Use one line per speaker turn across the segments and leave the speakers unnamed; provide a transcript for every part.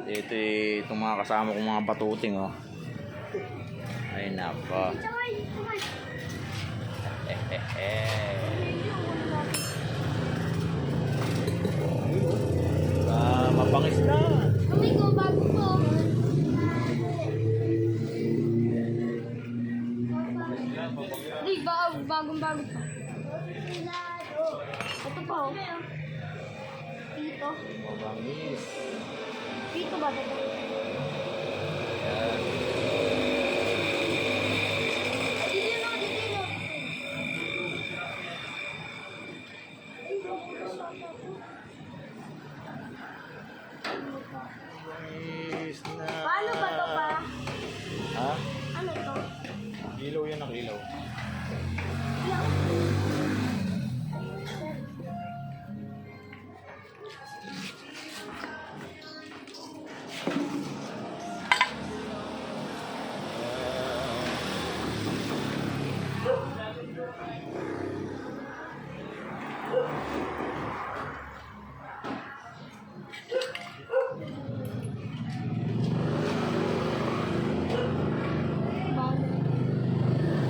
Ito itong mga kasama kong mga batuting, oh. Ay, nako. Mapangis na.
Kami ko, bago po. Hindi, bagong-bago pa. Ito pa, oh. Pito.
Mapangis.
Pito ba ito?
Mapangis na.
Paano ba ito pa?
Ha?
Ano ito?
Ilaw yan, ang ilaw.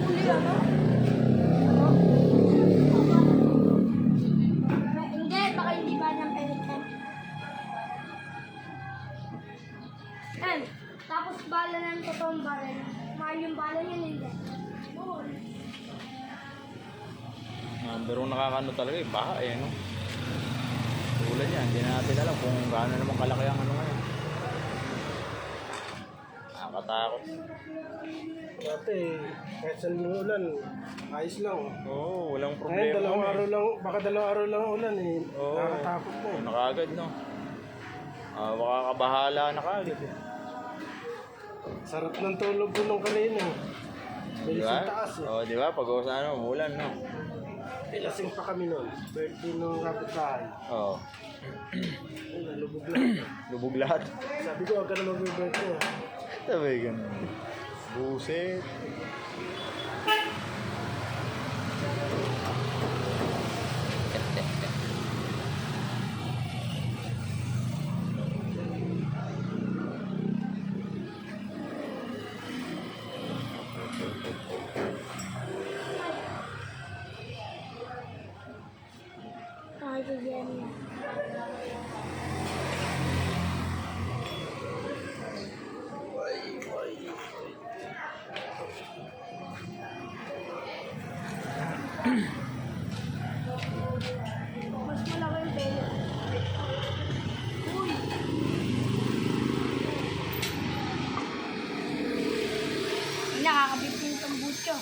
Huli ano? Hindi, baka hindi ba ng pelitan. Tapos bala ng totoong baril. Mahal yung bala niya, hindi.
Pero nakakano talaga eh, baha eh, no? Tulad yan, hindi na natin alam kung gaano naman kalaki ang ano ngayon. Nakakatakot.
Dati, kahit saan yung ulan, ayos lang.
Oo, walang
Ngayon,
problema.
dalawang araw lang, baka dalawang araw lang ang ulan eh.
Oo.
Nakakatakot na eh.
Nakagad, no? Baka kabahala na kagad eh.
Sarap ng tulog ko nung kanina eh.
Di
Bilis
ba?
ang taas eh.
Oo, di ba? Pag ano, umulan, no?
Lasing pa kami noon. Birthday nung kapitbahay.
Oo.
Ay, nalubog lang.
Lubog lahat.
Sabi ko, huwag ka na mag-birthday.
Sabi ganun. Buset.
Ay, ganyan na. Mas malaki yung pelo. Uy! Nakakabit yung tambutso.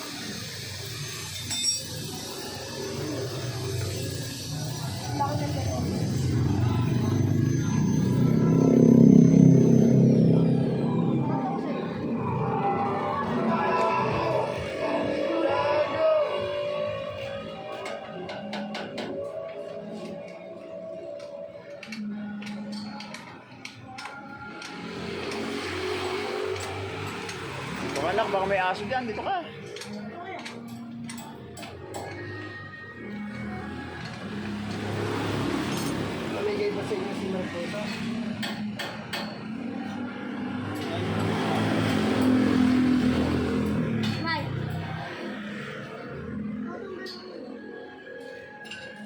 Laki ng pelo.
Kumalak, baka may aso dyan. Dito ka.
Namigay ba sa inyo si Marcota?
Mike.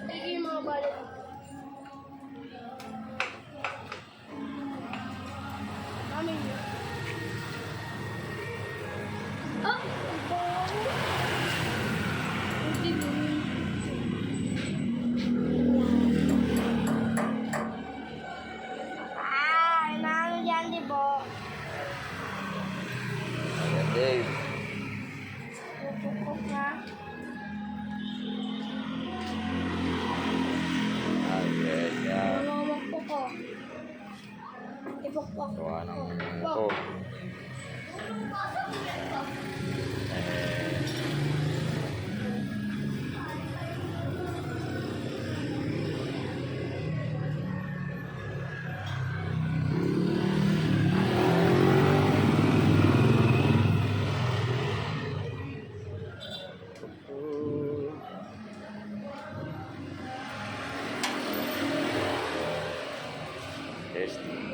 Tigil yung mga bala. Amin yun. Oh! Hindi mo. Inaano dyan, di ba?
Ayan, Dave.
Pupukok na.
Ayan, yan.
Mamamukpok ko. Ipukpok.
Gawa ng ito. Testing.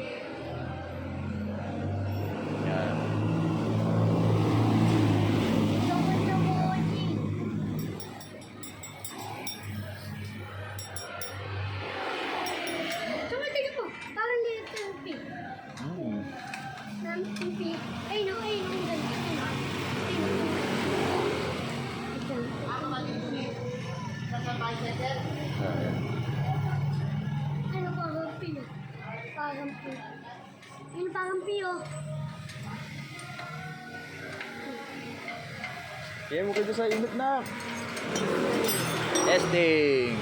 pagampi. Yung pagampi, oh.
Kaya mo kayo sa init na. Testing.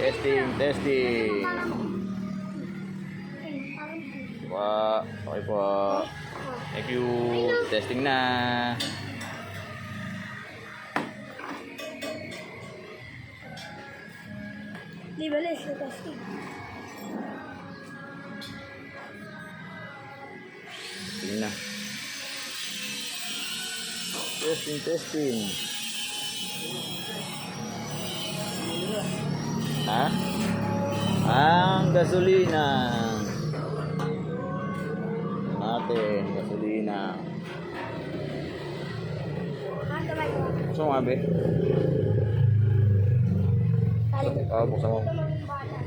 Testing, testing.
Pagampi. Ayun, pagampi.
Okay po. Thank you. Testing na.
Di ba, let's go testing.
Sige na. Testing, testing. Ha? Ang gasolina. Natin, gasolina.
Ang kamay ko.
Gusto mo nga, be? Oo, buksan mo.
Ito lang yung bata.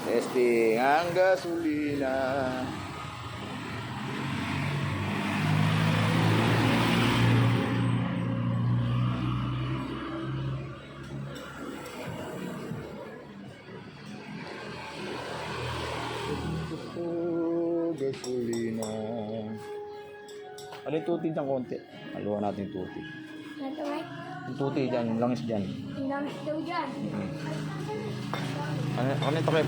Testing ang gasolina. Gasolina. Ano yung tuti dyan konti? Haluan natin yung tuti.
Ang kamay.
Yung tuti dyan, yung langis dyan.
Ang langis daw dyan.
Ano yung takip?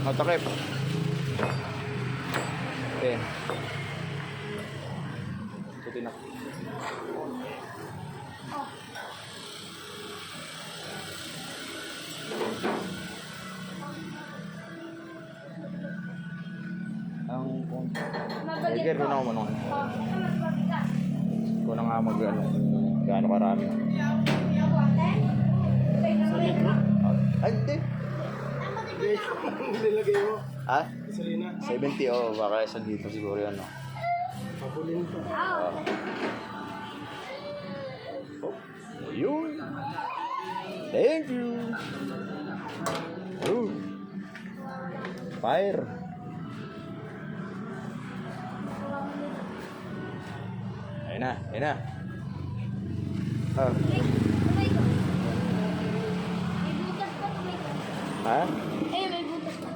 Ano takip? Okay. Tuti na.
Oh.
Ang konti.
Mabalit
Tiger,
ko.
ko na ako manong.
Oh, mas mabigat.
Ko na nga mag-ano. Gaano karami. Ay, hindi.
Nilagay mo.
Ha?
Gasolina.
70 oh, baka isa dito siguro yan. No?
Papulin pa.
Oh.
Oh, yun. Thank you. Oh. Fire. Ayun na, ayun na. Oh.
Kamay ko. May butas pa, kamay ko.
Ha?
Eh, may butas pa.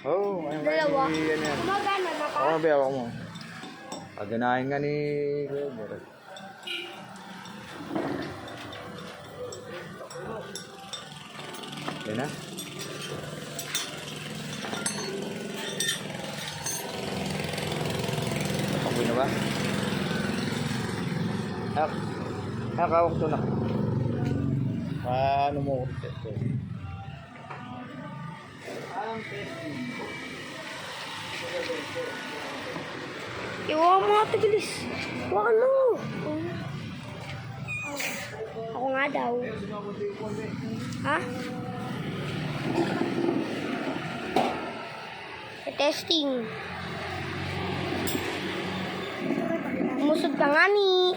Oh, ayun.
Dalawa.
Yan yan.
Gumagana na ka?
Ako na biyaw mo. Paganahin nga ni Gilbert. Yan na. Napakoy na ba? Kawak to na. Paano mo ito?
Iwan mo nga tigilis. Wala no. Ako nga daw. Ha? Testing. Umusog ka nga ni.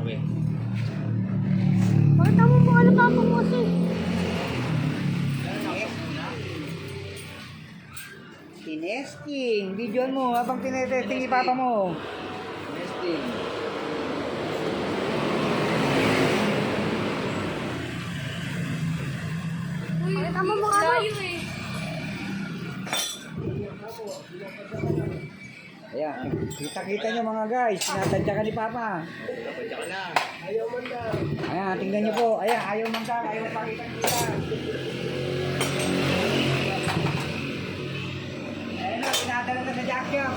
Okay.
Bakit tama mo ano pa ako kasi?
Tinesting. Video mo habang tinetesting ipapa mo.
Nesting.
Bakit tama mo ano?
Ayan. Kita-kita nyo mga guys. Sinatadya ka ni Papa.
Napadya ka na.
Ayan, tingnan nyo po. Ayan, ayaw man ka. Ayaw pakita-kita. Ayan na, pinadala na sa jacket.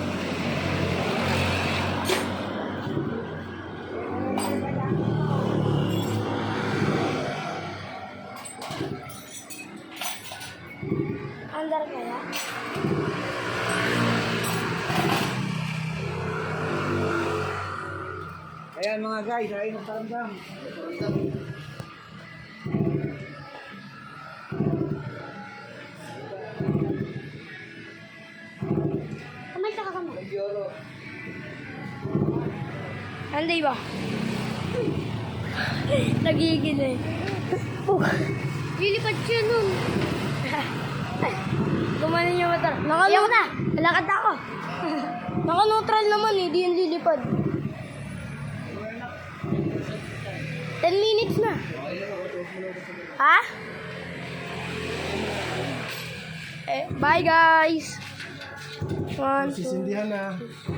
Andar kaya?
Ayan mga guys, ayaw magparamdam.
Kamay ka kamay. Anday ba? Nagigil eh. Lilipad siya nun. Gumanin yung mata. Ayaw na. Lalakad ako. Naka-neutral naman eh. Di yung lilipad. 10 minutes na. Ha? Bye guys. 1, 2.
Sisindihan na.